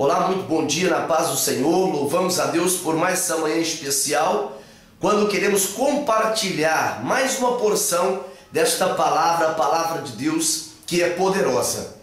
Olá, muito bom dia na paz do Senhor. Louvamos a Deus por mais essa manhã especial, quando queremos compartilhar mais uma porção desta palavra, a palavra de Deus, que é poderosa.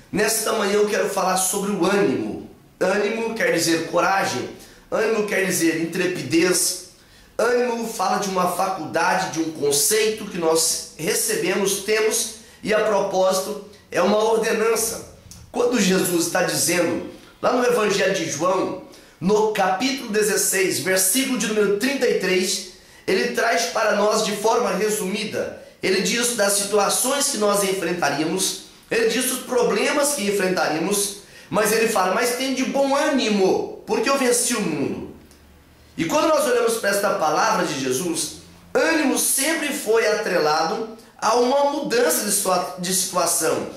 Nesta manhã eu quero falar sobre o ânimo. Ânimo quer dizer coragem, ânimo quer dizer intrepidez. Ânimo fala de uma faculdade, de um conceito que nós recebemos, temos, e a propósito é uma ordenança. Quando Jesus está dizendo, lá no Evangelho de João, no capítulo 16, versículo de número 33, ele traz para nós de forma resumida, ele diz das situações que nós enfrentaríamos, ele diz dos problemas que enfrentaríamos, mas ele fala, mas tem de bom ânimo, porque eu venci o mundo. E quando nós olhamos para esta palavra de Jesus, ânimo sempre foi atrelado a uma mudança de situação.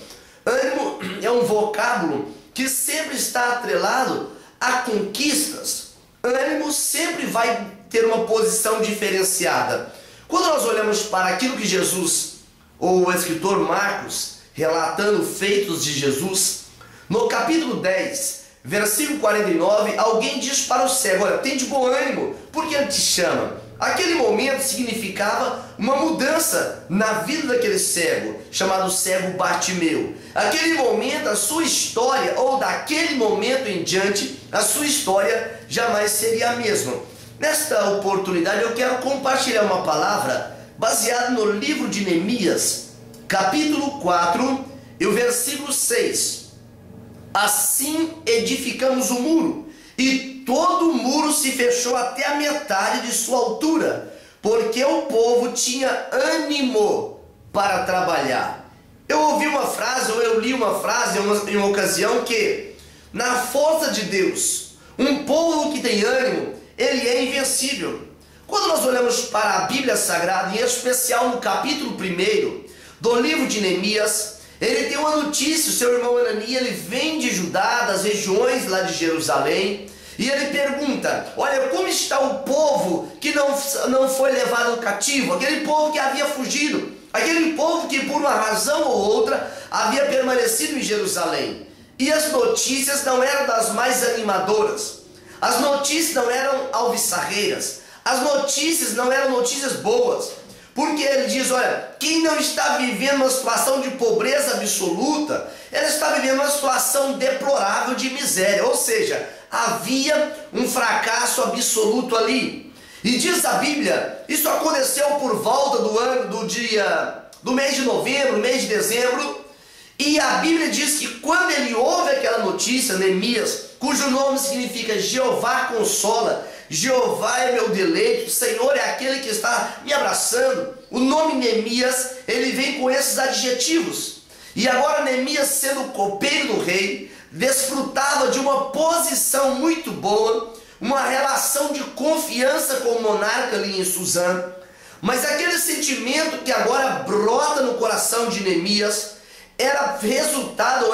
Ânimo é um vocábulo que sempre está atrelado a conquistas. Ânimo sempre vai ter uma posição diferenciada. Quando nós olhamos para aquilo que Jesus, ou o escritor Marcos, relatando feitos de Jesus, no capítulo 10, versículo 49, alguém diz para o cego, olha, tem de bom ânimo, porque ele te chama. Aquele momento significava uma mudança na vida daquele cego, chamado cego Bartimeu. Aquele momento, a sua história, ou daquele momento em diante, a sua história jamais seria a mesma. Nesta oportunidade eu quero compartilhar uma palavra baseada no livro de Neemias, capítulo 4, e o versículo 6. Assim edificamos o muro, e todo o muro se fechou até a metade de sua altura, porque o povo tinha ânimo para trabalhar. Eu ouvi uma frase, ou eu li uma frase em uma ocasião que, na força de Deus, um povo que tem ânimo, ele é invencível. Quando nós olhamos para a Bíblia Sagrada, em especial no capítulo 1 do livro de Neemias, ele tem uma notícia, o seu irmão Ananias, ele vem de Judá, das regiões lá de Jerusalém, e ele pergunta, olha, como está o povo que não foi levado cativo, aquele povo que havia fugido, aquele povo que por uma razão ou outra havia permanecido em Jerusalém. E as notícias não eram das mais animadoras, as notícias não eram alviçarreiras, as notícias não eram notícias boas. Porque ele diz, olha, quem não está vivendo uma situação de pobreza absoluta, ela está vivendo uma situação deplorável de miséria. Ou seja, havia um fracasso absoluto ali. E diz a Bíblia, isso aconteceu por volta do mês de novembro, mês de dezembro. E a Bíblia diz que quando ele ouve aquela notícia, Neemias, cujo nome significa Jeová consola, Jeová é meu deleite, o Senhor é aquele que está me abraçando. O nome Neemias, ele vem com esses adjetivos. E agora Neemias, sendo copeiro do rei, desfrutava de uma posição muito boa, uma relação de confiança com o monarca ali em Suzã. Mas aquele sentimento que agora brota no coração de Neemias era resultado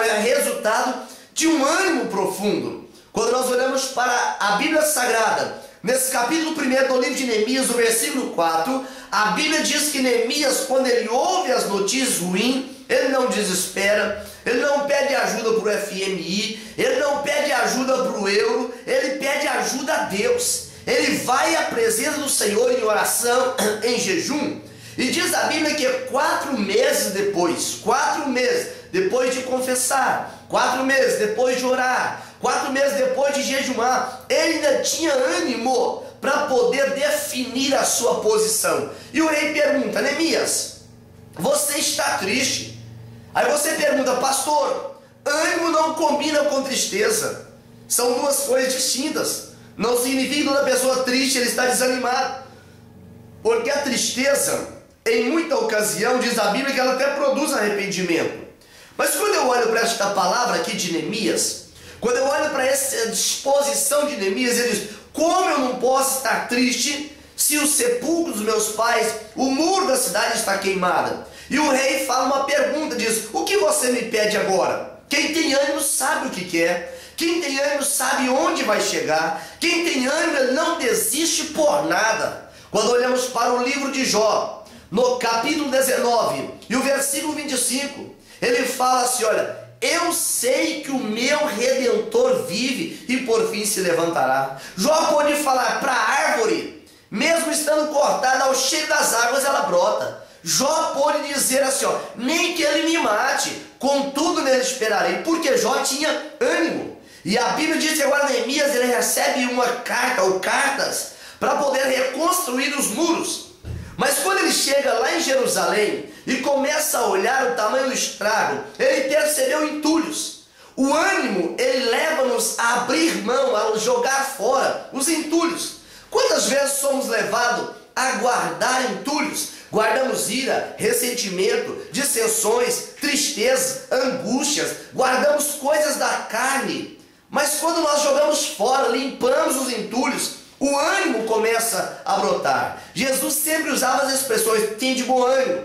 de um ânimo profundo. Quando nós olhamos para a Bíblia Sagrada, nesse capítulo 1 do livro de Neemias, no versículo 4, a Bíblia diz que Neemias, quando ele ouve as notícias ruins, ele não desespera, ele não pede ajuda para o FMI, ele não pede ajuda para o euro, ele pede ajuda a Deus. Ele vai à presença do Senhor em oração, em jejum. E diz a Bíblia que 4 meses depois de confessar, 4 meses depois de orar, 4 meses depois de jejuar, ele ainda tinha ânimo para poder definir a sua posição. E o rei pergunta, Neemias, você está triste? Aí você pergunta, pastor, ânimo não combina com tristeza. São duas coisas distintas. Não significa que toda pessoa triste ele está desanimado. Porque a tristeza, em muita ocasião, diz a Bíblia que ela até produz arrependimento. Mas quando eu olho para esta palavra aqui de Neemias, quando eu olho para essa disposição de Neemias, ele diz, como eu não posso estar triste se o sepulcro dos meus pais, o muro da cidade está queimado? E o rei fala uma pergunta, diz, o que você me pede agora? Quem tem ânimo sabe o que quer, quem tem ânimo sabe onde vai chegar, quem tem ânimo ele não desiste por nada. Quando olhamos para o livro de Jó, no capítulo 19 e o versículo 25, ele fala assim, olha, eu sei que o meu Redentor vive e por fim se levantará. Jó pode falar para a árvore, mesmo estando cortada, ao cheiro das águas ela brota. Jó pode dizer assim, ó, nem que ele me mate, contudo nele esperarei, porque Jó tinha ânimo. E a Bíblia diz que agora Neemias ele recebe uma carta ou cartas para poder reconstruir os muros. Mas quando ele chega lá em Jerusalém e começa a olhar o tamanho do estrago, ele percebeu entulhos. O ânimo, ele leva-nos a abrir mão, a jogar fora os entulhos. Quantas vezes somos levados a guardar entulhos? Guardamos ira, ressentimento, dissensões, tristezas, angústias, guardamos coisas da carne. Mas quando nós jogamos fora, limpamos os entulhos, o ânimo começa a brotar. Jesus sempre usava as expressões, tenha de bom ânimo,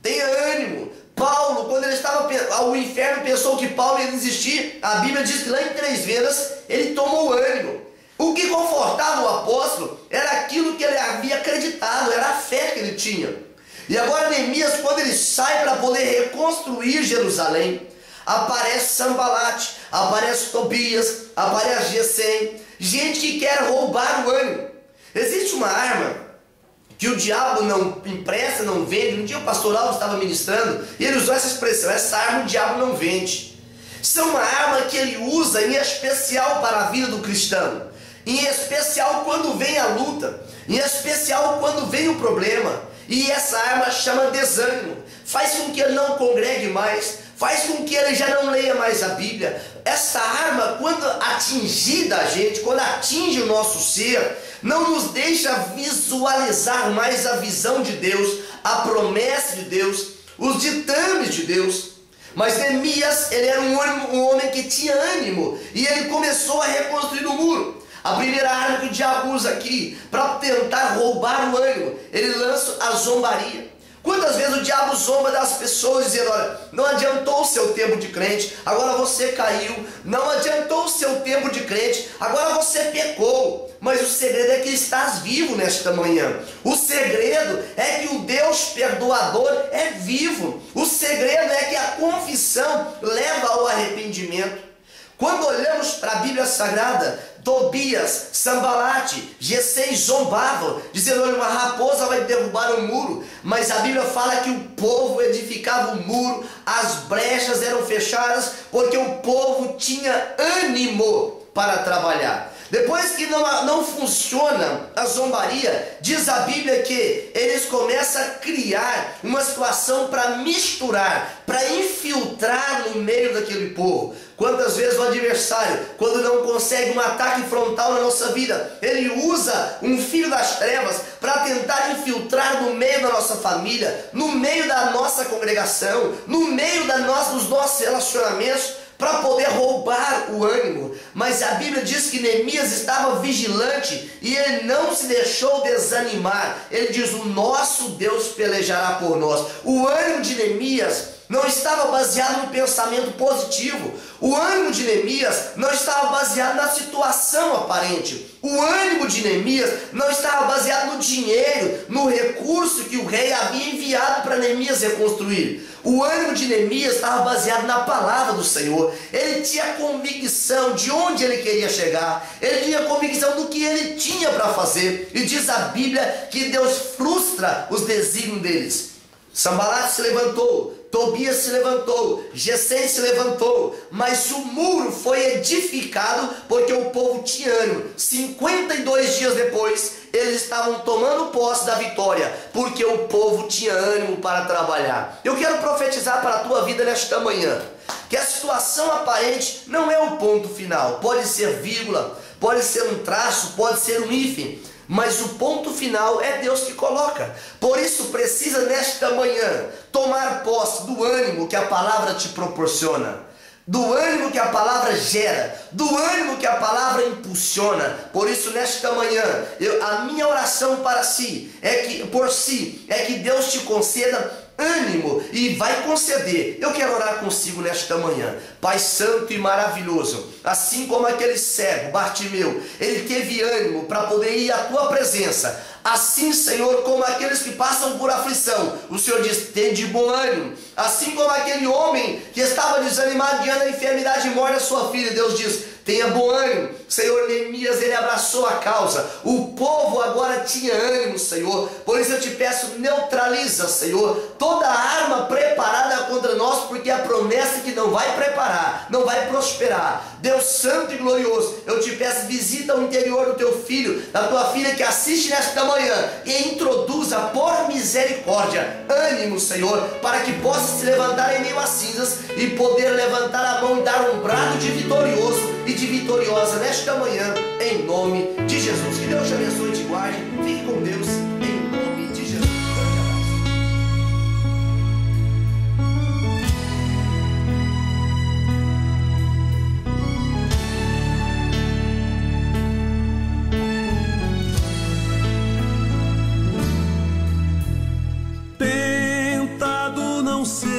tenha ânimo. Paulo, quando ele estava ao inferno, pensou que Paulo ia desistir. A Bíblia diz que lá em 3 vezes ele tomou ânimo. O que confortava o apóstolo era aquilo que ele havia acreditado, era a fé que ele tinha. E agora Neemias, quando ele sai para poder reconstruir Jerusalém, aparece Sanbalate, aparece Tobias, aparece Gesem, gente que quer roubar o ânimo. Existe uma arma que o diabo não empresta, não vende. Um dia o pastor Alves estava ministrando e ele usou essa expressão, essa arma o diabo não vende. Isso é uma arma que ele usa em especial para a vida do cristão, em especial quando vem a luta, em especial quando vem o problema. E essa arma chama desânimo, faz com que ele não congregue mais, faz com que ele já não leia mais a Bíblia. Essa arma, quando atingida a gente, quando atinge o nosso ser, não nos deixa visualizar mais a visão de Deus, a promessa de Deus, os ditames de Deus. Mas Neemias, ele era um homem que tinha ânimo, e ele começou a reconstruir o muro. A primeira arma que o diabo usa aqui para tentar roubar o ânimo, ele lança a zombaria. Quantas vezes o diabo zomba das pessoas dizendo, olha, não adiantou o seu tempo de crente, agora você caiu, não adiantou o seu tempo de crente, agora você pecou. Mas o segredo é que estás vivo nesta manhã. O segredo é que o Deus perdoador é vivo. O segredo é que a confissão leva ao arrependimento. Quando olhamos para a Bíblia Sagrada, Tobias, Sanbalate, Gesem zombavam, dizendo, olha, uma raposa vai derrubar o muro. Mas a Bíblia fala que o povo edificava o muro, as brechas eram fechadas, porque o povo tinha ânimo para trabalhar. Depois que não funciona a zombaria, diz a Bíblia que eles começam a criar uma situação para misturar, para infiltrar no meio daquele povo. Quantas vezes o adversário, quando não consegue um ataque frontal na nossa vida, ele usa um filho das trevas para tentar infiltrar no meio da nossa família, no meio da nossa congregação, no meio dos nossos relacionamentos, para poder roubar o ânimo. Mas a Bíblia diz que Neemias estava vigilante e ele não se deixou desanimar. Ele diz, o nosso Deus pelejará por nós. O ânimo de Neemias não estava baseado no pensamento positivo. O ânimo de Neemias não estava baseado na situação aparente. O ânimo de Neemias não estava baseado no dinheiro, no recurso que o rei havia enviado para Neemias reconstruir. O ânimo de Neemias estava baseado na palavra do Senhor. Ele tinha convicção de onde ele queria chegar. Ele tinha convicção do que ele tinha para fazer. E diz a Bíblia que Deus frustra os desígnios deles. Sanbalate se levantou, Tobias se levantou, Gesem se levantou, mas o muro foi edificado porque o povo tinha ânimo. 52 dias depois, eles estavam tomando posse da vitória, porque o povo tinha ânimo para trabalhar. Eu quero profetizar para a tua vida nesta manhã, que a situação aparente não é o ponto final. Pode ser vírgula, pode ser um traço, pode ser um hífen, mas o ponto final é Deus que coloca. Por isso precisa nesta manhã tomar posse do ânimo que a palavra te proporciona, do ânimo que a palavra gera, do ânimo que a palavra impulsiona. Por isso nesta manhã, a minha oração para si é que Deus te conceda ânimo e vai conceder. Eu quero orar consigo nesta manhã. Pai santo e maravilhoso, assim como aquele cego, Bartimeu, ele teve ânimo para poder ir à tua presença, assim, Senhor, como aqueles que passam por aflição, o Senhor diz, tem de bom ânimo. Assim como aquele homem que estava desanimado diante da enfermidade e morte da sua filha, Deus diz, tenha bom ânimo. Senhor, Neemias, ele abraçou a causa. O povo agora tinha ânimo, Senhor. Por isso eu te peço, neutraliza, Senhor, toda arma preparada contra nós, porque a promessa é que não vai preparar, não vai prosperar. Deus santo e glorioso, eu te peço, visita o interior do teu filho, da tua filha que assiste nesta manhã e introduza por misericórdia ânimo, Senhor, para que possa se levantar em meio às cinzas e poder levantar a mão e dar um brado de vitorioso e de vitoriosa nesta manhã, em nome de Jesus. Que Deus te abençoe e te guarde. Fique com Deus, em nome de Jesus. Grande abraço. Tentado não ser